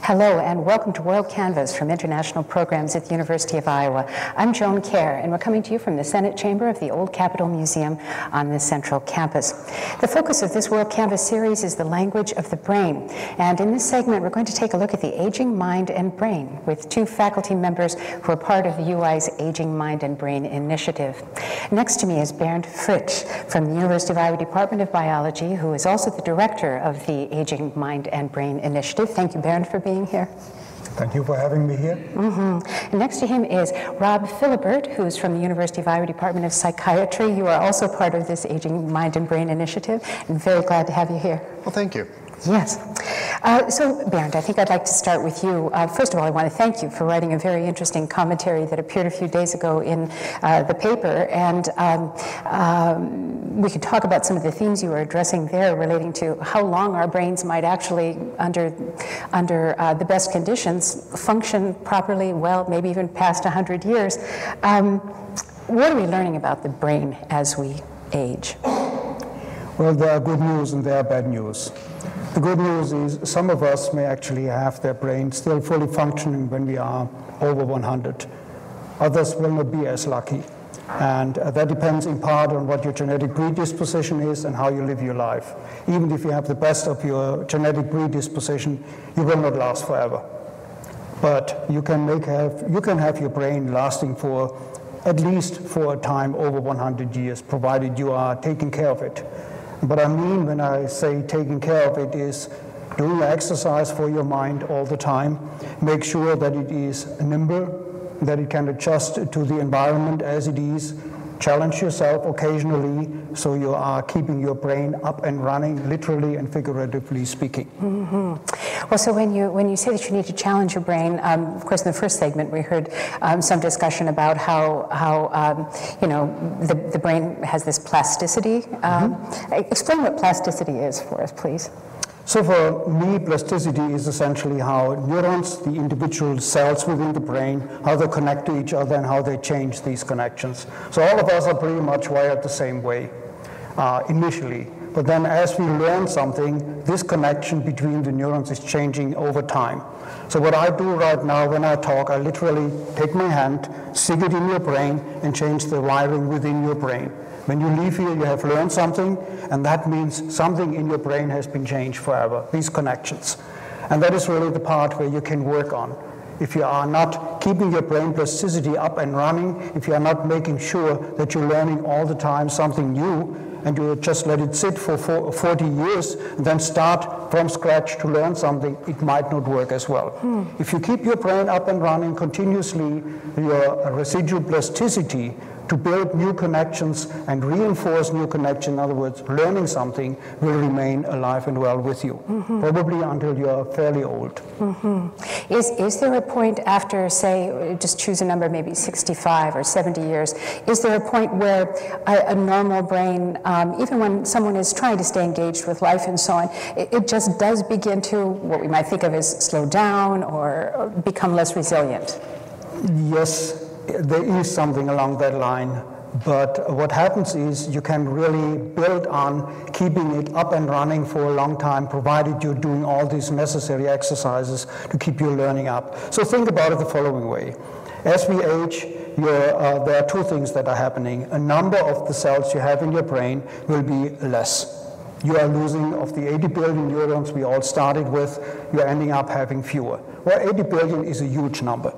Hello and welcome to WorldCanvass from International Programs at the University of Iowa. I'm Joan Kerr and we're coming to you from the Senate Chamber of the Old Capitol Museum on the Central Campus. The focus of this WorldCanvass series is the language of the brain. And in this segment, we're going to take a look at the aging mind and brain with two faculty members who are part of the UI's Aging Mind and Brain Initiative. Next to me is Bernd Fritsch from the University of Iowa Department of Biology, who is also the director of the Aging Mind and Brain Initiative. Thank you, Bernd, for being here. Thank you for having me here. And next to him is Rob Philibert, who's from the University of Iowa Department of Psychiatry. You are also part of this Aging Mind and Brain Initiative, and very glad to have you here. Well, thank you. Yes. So, Bernd, I think I'd like to start with you. First of all, I want to thank you for writing a very interesting commentary that appeared a few days ago in the paper, and we could talk about some of the themes you were addressing there relating to how long our brains might actually, under the best conditions, function properly, well, maybe even past 100 years. What are we learning about the brain as we age? Well, there are good news and there are bad news. The good news is some of us may actually have their brain still fully functioning when we are over 100. Others will not be as lucky. And that depends in part on what your genetic predisposition is and how you live your life. Even if you have the best of your genetic predisposition, you will not last forever. But you can have your brain lasting for at least for a time over 100 years, provided you are taking care of it. What I mean when I say taking care of it is doing exercise for your mind all the time. Make sure that it is nimble, that it can adjust to the environment as it is. Challenge yourself occasionally so you are keeping your brain up and running, literally and figuratively speaking. Well, so when you say that you need to challenge your brain, of course, in the first segment we heard some discussion about how the brain has this plasticity. Explain what plasticity is for us, please. So for me, plasticity is essentially how neurons, the individual cells within the brain, how they connect to each other and how they change these connections. So all of us are pretty much wired the same way initially. But then as we learn something, this connection between the neurons is changing over time. So what I do right now when I talk, I literally take my hand, stick it in your brain, and change the wiring within your brain. When you leave here, you have learned something, and that means something in your brain has been changed forever, these connections. And that is really the part where you can work on. If you are not keeping your brain plasticity up and running, if you are not making sure that you're learning all the time something new, and you just let it sit for 40 years, and then start from scratch to learn something, it might not work as well. If you keep your brain up and running continuously, your residual plasticity to build new connections and reinforce new connections, in other words, learning something, will remain alive and well with you, probably until you're fairly old. Is there a point after, say, just choose a number, maybe 65 or 70 years, is there a point where a normal brain, even when someone is trying to stay engaged with life and so on, it just does begin to, what we might think of as slow down or become less resilient? Yes. There is something along that line, but what happens is you can really build on keeping it up and running for a long time, provided you're doing all these necessary exercises to keep your learning up. So think about it the following way. As we age, there are two things that are happening. A number of the cells you have in your brain will be less. You are losing of the 80 billion neurons we all started with, you're ending up having fewer. Well, 80 billion is a huge number.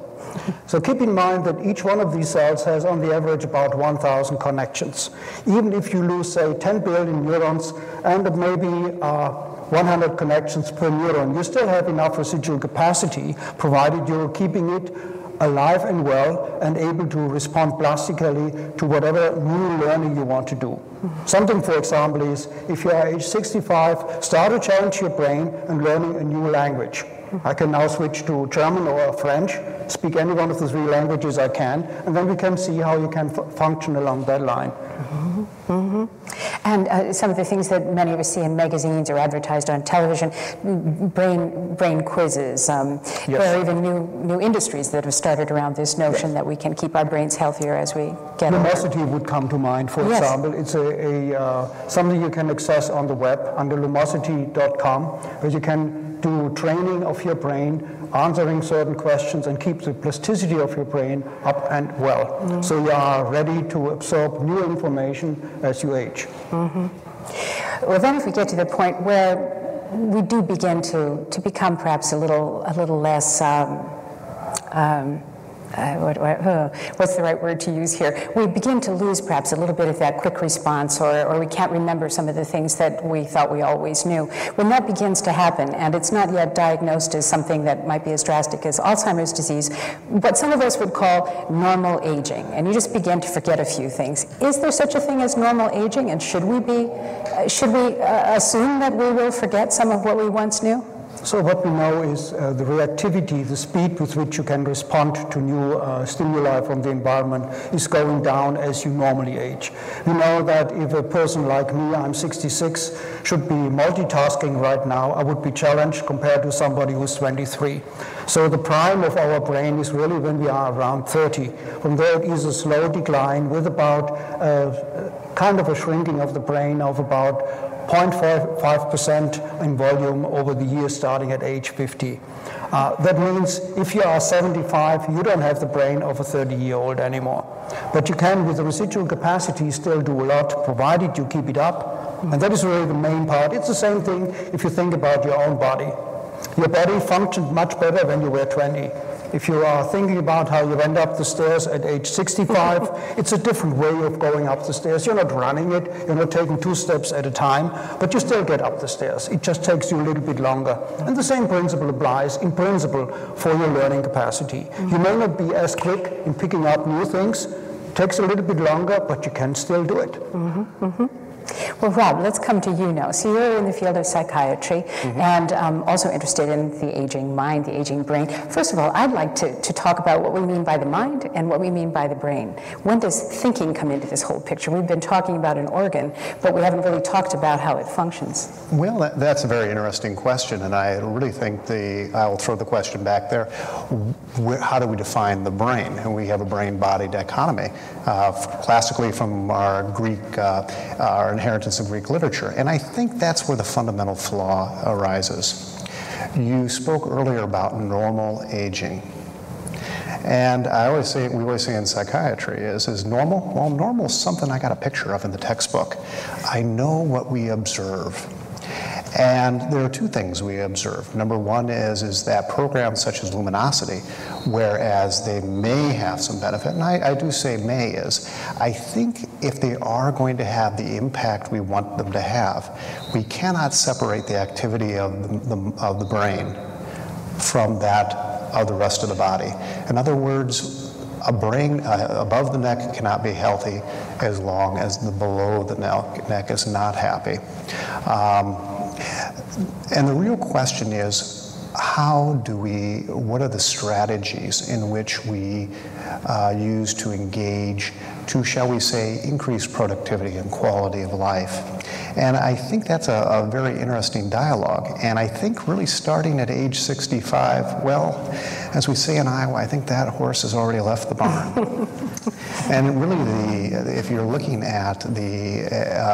So keep in mind that each one of these cells has on the average about 1,000 connections. Even if you lose, say, 10 billion neurons and maybe 100 connections per neuron, you still have enough residual capacity, provided you're keeping it alive and well and able to respond plastically to whatever new learning you want to do. Something, for example, is if you are age 65, start to challenge your brain and learning a new language. I can now switch to German or French, speak any one of the three languages I can, and then we can see how you can function along that line. And some of the things that many of us see in magazines or advertised on television, brain quizzes. Yes. There are even new industries that have started around this notion that we can keep our brains healthier as we get older. Lumosity would come to mind, for example. It's something you can access on the web under lumosity.com, where you can do training of your brain, answering certain questions, and keep the plasticity of your brain up and well. So you are ready to absorb new information as you age. Well, then if we get to the point where we do begin to become perhaps a little less what's the right word to use here? We begin to lose perhaps a little bit of that quick response, or we can't remember some of the things that we thought we always knew. When that begins to happen, and it's not yet diagnosed as something that might be as drastic as Alzheimer's disease, what some of us would call normal aging, and you just begin to forget a few things. Is there such a thing as normal aging, and should we assume that we will forget some of what we once knew? So what we know is the reactivity, the speed with which you can respond to new stimuli from the environment is going down as you normally age. We know that if a person like me, I'm 66, should be multitasking right now, I would be challenged compared to somebody who's 23. So the prime of our brain is really when we are around 30. From there it is a slow decline with about kind of a shrinking of the brain of about 0.5% in volume over the years starting at age 50. That means if you are 75, you don't have the brain of a 30-year-old anymore. But you can, with the residual capacity, still do a lot, provided you keep it up. And that is really the main part. It's the same thing if you think about your own body. Your body functioned much better when you were 20. If you are thinking about how you went up the stairs at age 65, it's a different way of going up the stairs. You're not running it, you're not taking 2 steps at a time, but you still get up the stairs. It just takes you a little bit longer. And the same principle applies, in principle, for your learning capacity. You may not be as quick in picking up new things. It takes a little bit longer, but you can still do it. Well, Rob, let's come to you now. So you're in the field of psychiatry and also interested in the aging mind, the aging brain. First of all, I'd like to talk about what we mean by the mind and what we mean by the brain. When does thinking come into this whole picture? We've been talking about an organ, but we haven't really talked about how it functions. Well, that's a very interesting question, and I really think I'll throw the question back there. How do we define the brain? And we have a brain-body dichotomy, classically from our Greek, our inheritance of Greek literature. And I think that's where the fundamental flaw arises. You spoke earlier about normal aging. And we always say in psychiatry, is normal? Well, normal is something I got a picture of in the textbook. I know what we observe. And there are 2 things we observe. Number one is that programs such as luminosity, whereas they may have some benefit, and I do say may is, I think if they are going to have the impact we want them to have, we cannot separate the activity of the brain from that of the rest of the body. In other words, a brain above the neck cannot be healthy as long as the below the neck is not happy. And the real question is, what are the strategies in which we use to engage to, shall we say, increase productivity and quality of life? And I think that's a very interesting dialogue. And I think really starting at age 65, well, as we say in Iowa, I think that horse has already left the barn. And really, if you're looking at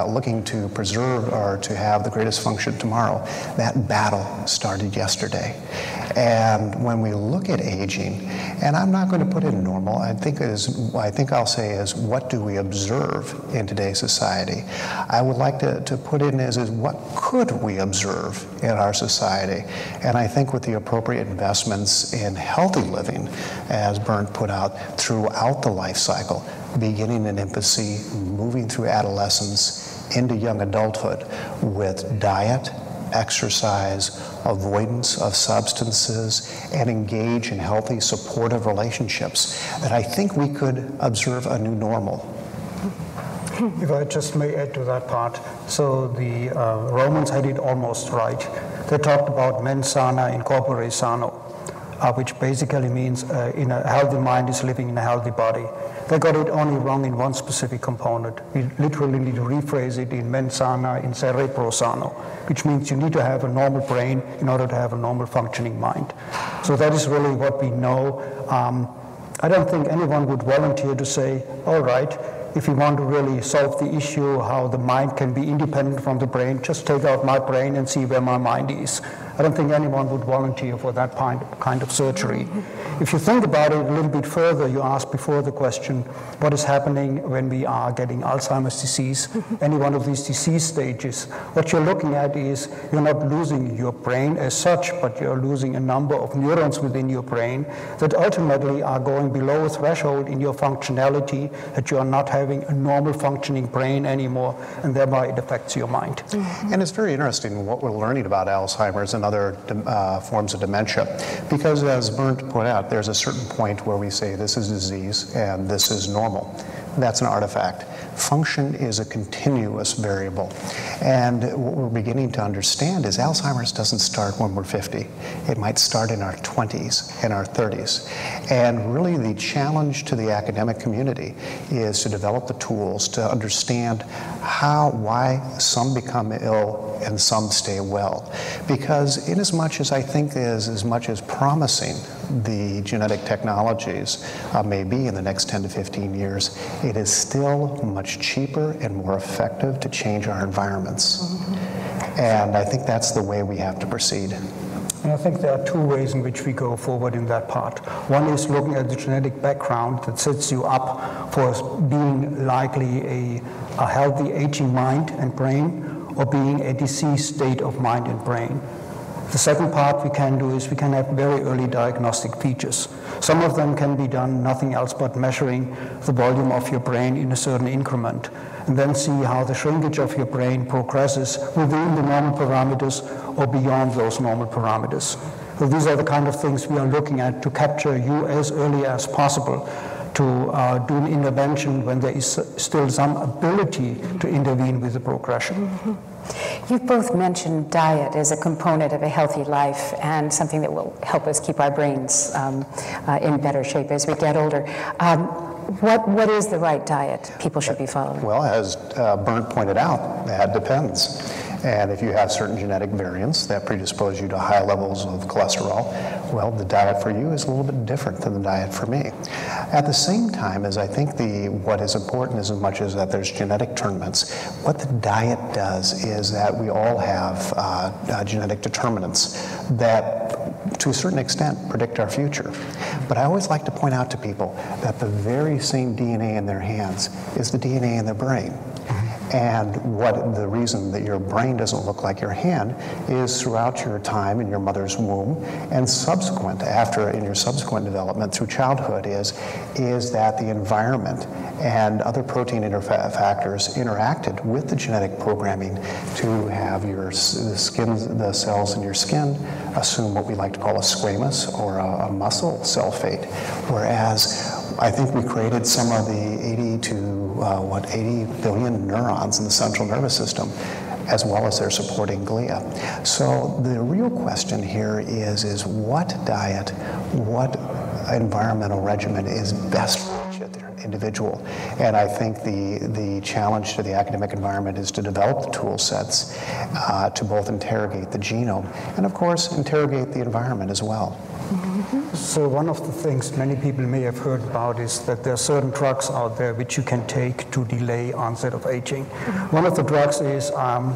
looking to preserve or to have the greatest function tomorrow, that battle started yesterday. And when we look at aging, and I'm not going to put in normal, I think I'll say is what do we observe in today's society? I would like to put in is what could we observe in our society? And I think with the appropriate investments in healthy living, as Bernd put out, throughout the life cycle, beginning in infancy, moving through adolescence, into young adulthood, with diet, exercise, avoidance of substances, and engage in healthy, supportive relationships, that I think we could observe a new normal. If I just may add to that part, so the Romans had it almost right. They talked about mens sana in corpore sano, which basically means in a healthy mind is living in a healthy body. They got it only wrong in one specific component. We literally need to rephrase it in mens sana in cerebro sano, which means you need to have a normal brain in order to have a normal functioning mind. So that is really what we know. I don't think anyone would volunteer to say, all right, if you want to really solve the issue how the mind can be independent from the brain, just take out my brain and see where my mind is. I don't think anyone would volunteer for that kind of surgery. If you think about it a little bit further, you asked before the question, what is happening when we are getting Alzheimer's disease, any one of these disease stages? What you're looking at is you're not losing your brain as such, but you're losing a number of neurons within your brain that ultimately are going below a threshold in your functionality, that you are not having a normal functioning brain anymore, and thereby it affects your mind. And it's very interesting what we're learning about Alzheimer's and other forms of dementia, because as Bernd pointed out, there's a certain point where we say this is disease and this is normal. That's an artifact. Function is a continuous variable. And what we're beginning to understand is Alzheimer's doesn't start when we're 50. It might start in our 20s, in our 30s. And really the challenge to the academic community is to develop the tools to understand why some become ill and some stay well. Because in as much as I think is as much as promising the genetic technologies may be in the next 10 to 15 years, it is still much cheaper and more effective to change our environments. And I think that's the way we have to proceed. And I think there are two ways in which we go forward in that part. One is looking at the genetic background that sets you up for being likely a healthy aging mind and brain, or being a diseased state of mind and brain. The second part we can do is we can have very early diagnostic features. Some of them can be done nothing else but measuring the volume of your brain in a certain increment, and then see how the shrinkage of your brain progresses within the normal parameters or beyond those normal parameters. So these are the kind of things we are looking at to capture you as early as possible, to do an intervention when there is still some ability to intervene with the progression. You've both mentioned diet as a component of a healthy life and something that will help us keep our brains in better shape as we get older. What is the right diet people should be following? Well, as Bernd pointed out, that depends. And if you have certain genetic variants that predispose you to high levels of cholesterol, well, the diet for you is a little bit different than the diet for me. At the same time, as I think what is important is as much as that there's genetic tournaments, what the diet does is that we all have genetic determinants that, to a certain extent, predict our future. But I always like to point out to people that the very same DNA in their hands is the DNA in their brain. And the reason that your brain doesn't look like your hand is throughout your time in your mother's womb and in your subsequent development through childhood is that the environment and other protein factors interacted with the genetic programming to have the cells in your skin assume what we like to call a squamous or a muscle cell fate. Whereas I think we created some of the 80 billion neurons in the central nervous system, as well as their supporting glia. So the real question here is what diet, what environmental regimen is best for each individual? And I think the challenge to the academic environment is to develop the tool sets to both interrogate the genome and, of course, interrogate the environment as well. So one of the things many people may have heard about is that there are certain drugs out there which you can take to delay onset of aging. One of the drugs is,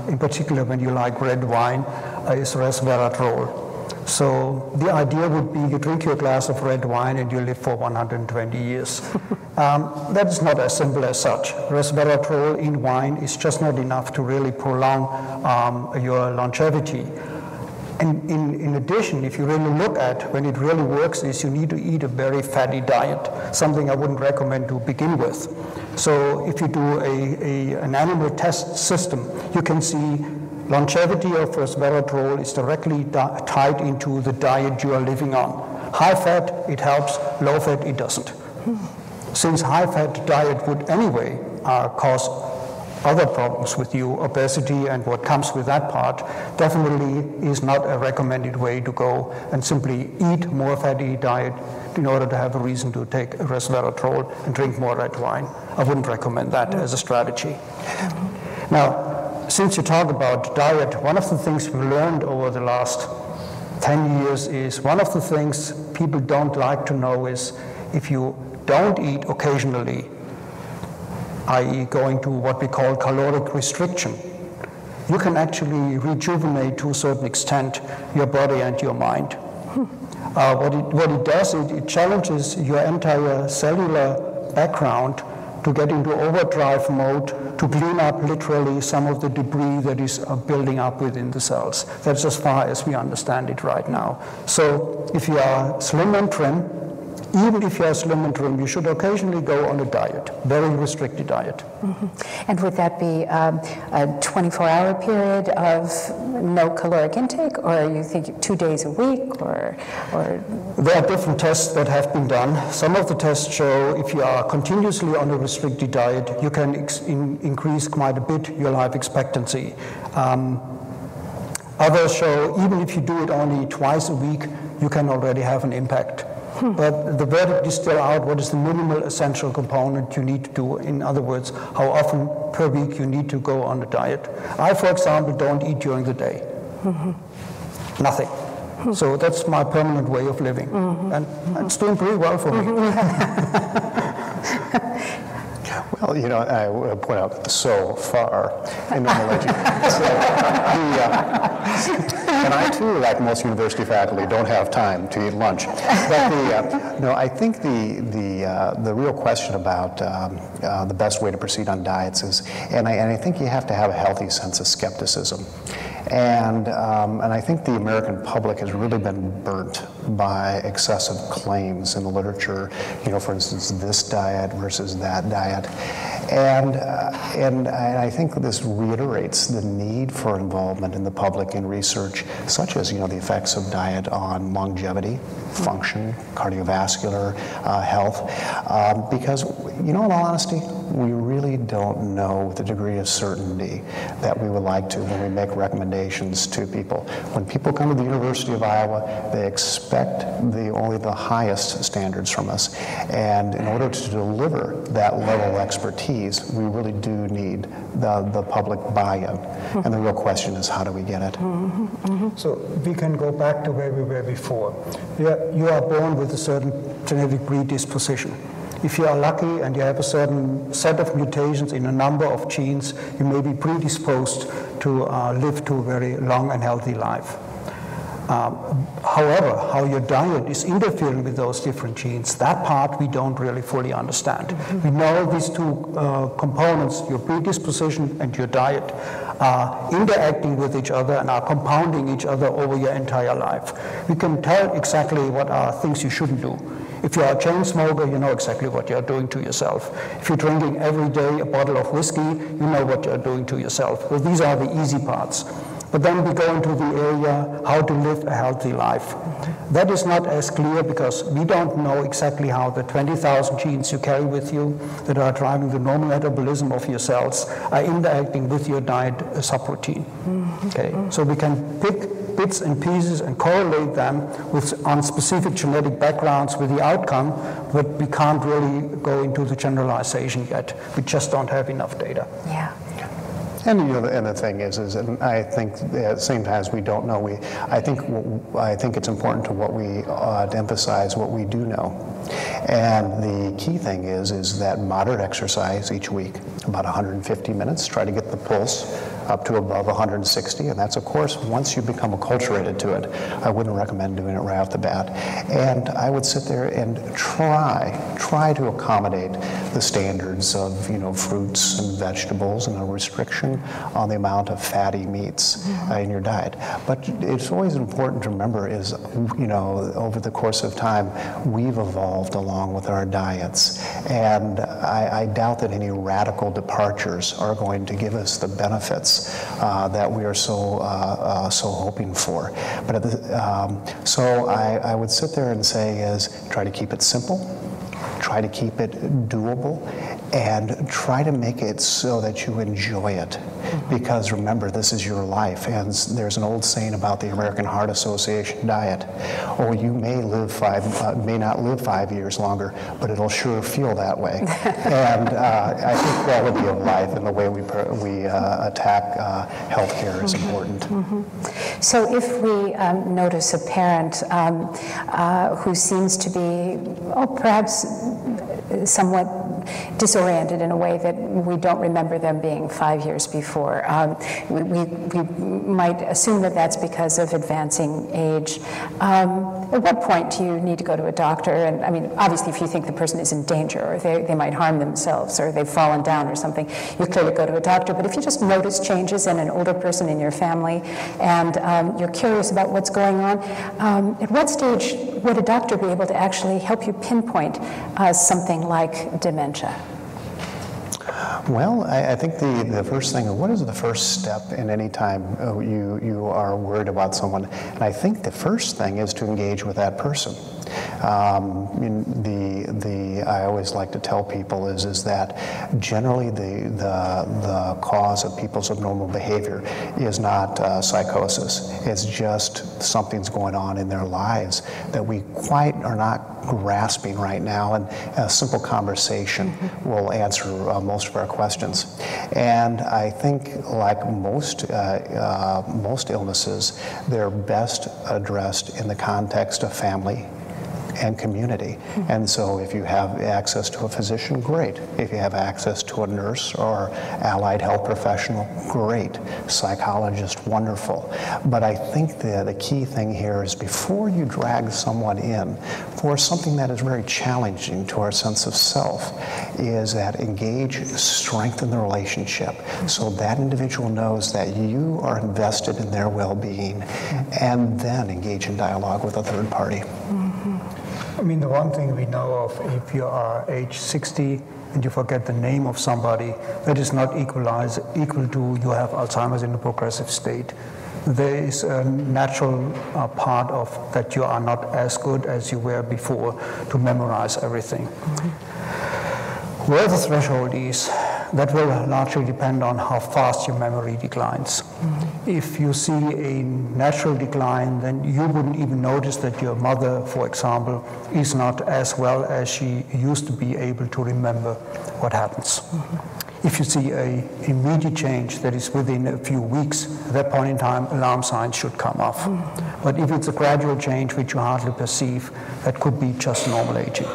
in particular when you like red wine, is resveratrol. So the idea would be you drink your glass of red wine and you live for 120 years. That is not as simple as such. Resveratrol in wine is just not enough to really prolong your longevity. And in addition, if you really look at when it really works is you need to eat a very fatty diet, something I wouldn't recommend to begin with. So if you do an animal test system, you can see longevity of resveratrol is directly tied into the diet you are living on. High fat, it helps. Low fat, it doesn't. Since high fat diet would anyway cause other problems with you, obesity and what comes with that part, definitely is not a recommended way to go and simply eat more fatty diet in order to have a reason to take resveratrol and drink more red wine. I wouldn't recommend that as a strategy. Now, since you talk about diet, one of the things we learned over the last 10 years is one of the things people don't like to know is if you don't eat occasionally, i.e. going to what we call caloric restriction, you can actually rejuvenate to a certain extent your body and your mind. What it does, it challenges your entire cellular background to get into overdrive mode, to clean up literally some of the debris that is building up within the cells. That's as far as we understand it right now. So if you are slim and trim, even if you are slim and trim, you should occasionally go on a diet, very restricted diet. Mm-hmm. And would that be a 24-hour period of no caloric intake, or you think 2 days a week, or? There are different tests that have been done. Some of the tests show if you are continuously on a restricted diet, you can increase quite a bit your life expectancy. Others show even if you do it only twice a week, you can already have an impact. But the verdict is still out. What is the minimal essential component you need to do? In other words, how often per week you need to go on a diet. I, for example, don't eat during the day. Nothing. So that's my permanent way of living. And it's doing pretty well for me. Well, you know, I would point out so far in neurology. And I too, like most university faculty, don't have time to eat lunch. But no, I think the real question about the best way to proceed on diets is, and I think you have to have a healthy sense of skepticism. And I think the American public has really been burnt by excessive claims in the literature, you know, for instance, this diet versus that diet. And I think this reiterates the need for involvement in the public in research, such as, you know, the effects of diet on longevity, function, cardiovascular health, because, you know, in all honesty, we really don't know with the degree of certainty that we would like to when we make recommendations to people. When people come to the University of Iowa, they expect only the highest standards from us. And in order to deliver that level of expertise, we really do need the public buy-in. And the real question is, how do we get it? So we can go back to where we were before. You are born with a certain genetic predisposition. If you are lucky and you have a certain set of mutations in a number of genes, you may be predisposed to live to a very long and healthy life. However, how your diet is interfering with those different genes, that part we don't really fully understand. We know these two components, your predisposition and your diet, are interacting with each other and are compounding each other over your entire life. We can tell exactly what are things you shouldn't do. If you are a chain smoker, you know exactly what you're doing to yourself. If you're drinking every day a bottle of whiskey, you know what you're doing to yourself. Well, these are the easy parts. But then we go into the area how to live a healthy life. That is not as clear because we don't know exactly how the 20,000 genes you carry with you that are driving the normal metabolism of your cells are interacting with your diet subroutine. Okay, so we can pick bits and pieces and correlate them on specific genetic backgrounds with the outcome, but we can't really go into the generalization yet. We just don't have enough data. Yeah. And, you know, and the thing is and I think at the same time as we don't know, I think it's important to emphasize what we do know. And the key thing is that moderate exercise each week, about 150 minutes, try to get the pulse up to above 160, and that's, of course, once you become acculturated to it. I wouldn't recommend doing it right off the bat. And I would sit there and try to accommodate the standards of, you know, fruits and vegetables and a restriction on the amount of fatty meats in your diet. But it's always important to remember is, you know, over the course of time, we've evolved along with our diets. And I doubt that any radical departures are going to give us the benefits that we are so hoping for. But so I would sit there and say is try to keep it simple, try to keep it doable, and try to make it so that you enjoy it. Because remember, this is your life, and there's an old saying about the American Heart Association diet. Oh, you may not live 5 years longer, but it'll sure feel that way. And I think quality of life and the way we attack healthcare is important. So if we notice a parent who seems to be, perhaps somewhat disoriented in a way that we don't remember them being 5 years before. We might assume that that's because of advancing age. At what point do you need to go to a doctor? And I mean, obviously, if you think the person is in danger, or they might harm themselves, or they've fallen down or something, you clearly go to a doctor. But if you just notice changes in an older person in your family, and you're curious about what's going on, at what stage would a doctor be able to actually help you pinpoint something like dementia? Well, I think the first thing, what is the first step in any time you are worried about someone? And I think the first thing is to engage with that person. I always like to tell people is that generally the cause of people's abnormal behavior is not psychosis. It's just something's going on in their lives that we quite are not grasping right now, and a simple conversation will answer most of our questions. And I think, like most illnesses, they're best addressed in the context of family and community. And so if you have access to a physician, great. If you have access to a nurse or allied health professional, great. Psychologist, wonderful. But I think the key thing here is before you drag someone in for something that is very challenging to our sense of self, is that engage, strengthen the relationship so that individual knows that you are invested in their well-being, and then engage in dialogue with a third party. I mean, the one thing we know of, if you are age 60 and you forget the name of somebody, that is not equal to you have Alzheimer's in a progressive state. There is a natural part of that you are not as good as you were before to memorize everything. Where the threshold is, that will largely depend on how fast your memory declines. If you see a natural decline, then you wouldn't even notice that your mother, for example, is not as well as she used to be able to remember what happens. If you see an immediate change that is within a few weeks, at that point in time, alarm signs should come off. But if it's a gradual change which you hardly perceive, that could be just normal aging.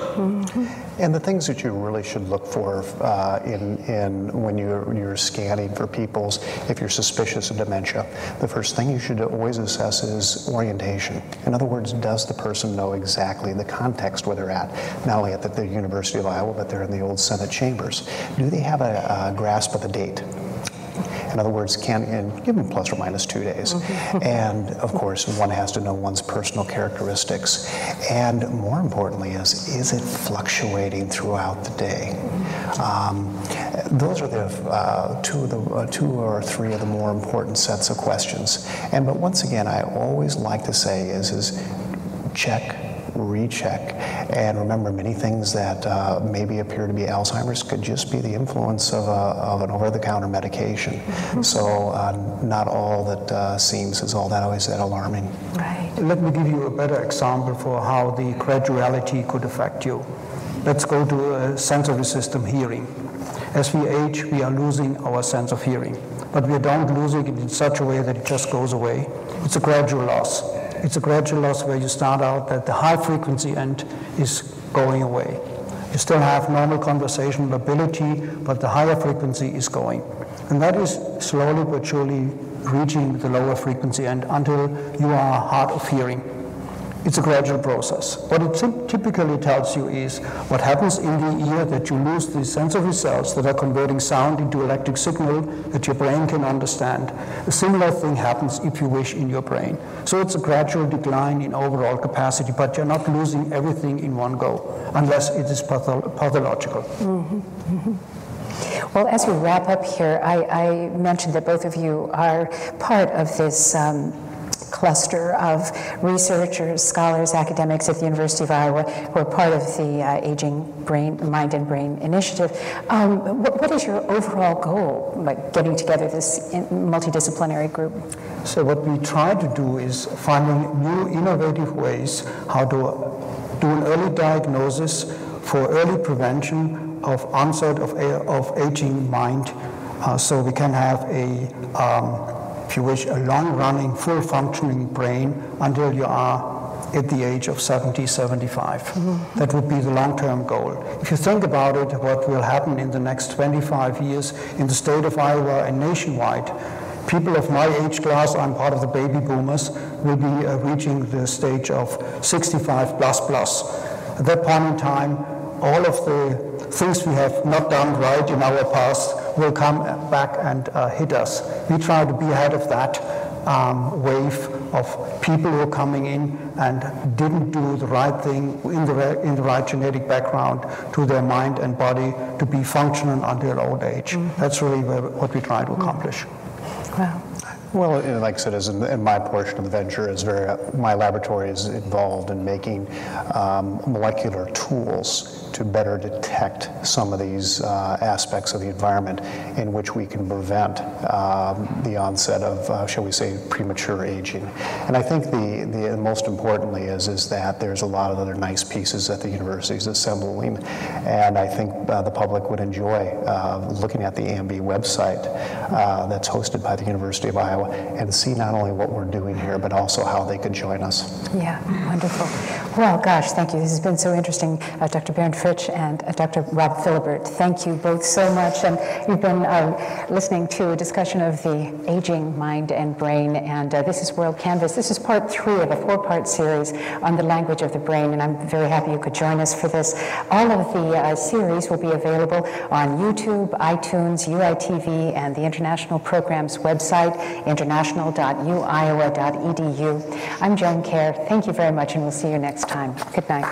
And the things that you really should look for when you're scanning for people's, if you're suspicious of dementia, the first thing you should always assess is orientation. In other words, does the person know exactly the context where they're at? Not only at the University of Iowa, but they're in the old Senate chambers. Do they have a grasp of the date? In other words, and give them plus or minus 2 days. And of course, one has to know one's personal characteristics. And more importantly is it fluctuating throughout the day? Those are the two or three of the more important sets of questions. But once again, I always like to say is check, recheck, and remember, many things that maybe appear to be Alzheimer's could just be the influence of an over-the-counter medication. So not all that seems is all that always that alarming. Right. Let me give you a better example for how the graduality could affect you. Let's go to a sensory system, hearing. As we age, we are losing our sense of hearing, but we don't losing it in such a way that it just goes away. It's a gradual loss. It's a gradual loss where you start out that the high frequency end is going away. You still have normal conversational ability, but the higher frequency is going. And that is slowly but surely reaching the lower frequency end until you are hard of hearing. It's a gradual process. What it typically tells you is what happens in the ear, that you lose the sensory cells that are converting sound into electric signal that your brain can understand. A similar thing happens, if you wish, in your brain. So it's a gradual decline in overall capacity, but you're not losing everything in one go, unless it is pathological. Well, as we wrap up here, I mentioned that both of you are part of this cluster of researchers, scholars, academics at the University of Iowa who are part of the Aging Mind and Brain Initiative. What is your overall goal, like getting together this multidisciplinary group? So what we try to do is finding new innovative ways how to do an early diagnosis for early prevention of onset of aging mind, so we can have if you wish, a long-running, full-functioning brain until you are at the age of 70, 75. That would be the long-term goal. If you think about it, what will happen in the next 25 years in the state of Iowa and nationwide, people of my age class, I'm part of the baby boomers, will be reaching the stage of 65 plus plus. At that point in time, all of the things we have not done right in our past will come back and hit us. We try to be ahead of that wave of people who are coming in and didn't do the right thing in the right genetic background to their mind and body to be functional until old age. That's really what we try to accomplish. Wow. Well, like I said, as in my portion of the venture, my laboratory is involved in making molecular tools to better detect some of these aspects of the environment in which we can prevent the onset of, shall we say, premature aging. And I think the most importantly is that there's a lot of other nice pieces that the university is assembling, and I think the public would enjoy looking at the AMB website that's hosted by the University of Iowa and see not only what we're doing here, but also how they could join us. Yeah, wonderful. Well, gosh, thank you. This has been so interesting, Dr. Bernd Fritsch and Dr. Rob Philibert. Thank you both so much. And you've been listening to a discussion of the aging mind and brain, and this is WorldCanvass. This is part 3 of a 4-part series on the language of the brain, and I'm very happy you could join us for this. All of the series will be available on YouTube, iTunes, UITV, and the International Programs website, international.uiowa.edu. I'm Joan Kerr. Thank you very much, and we'll see you next time. Good night.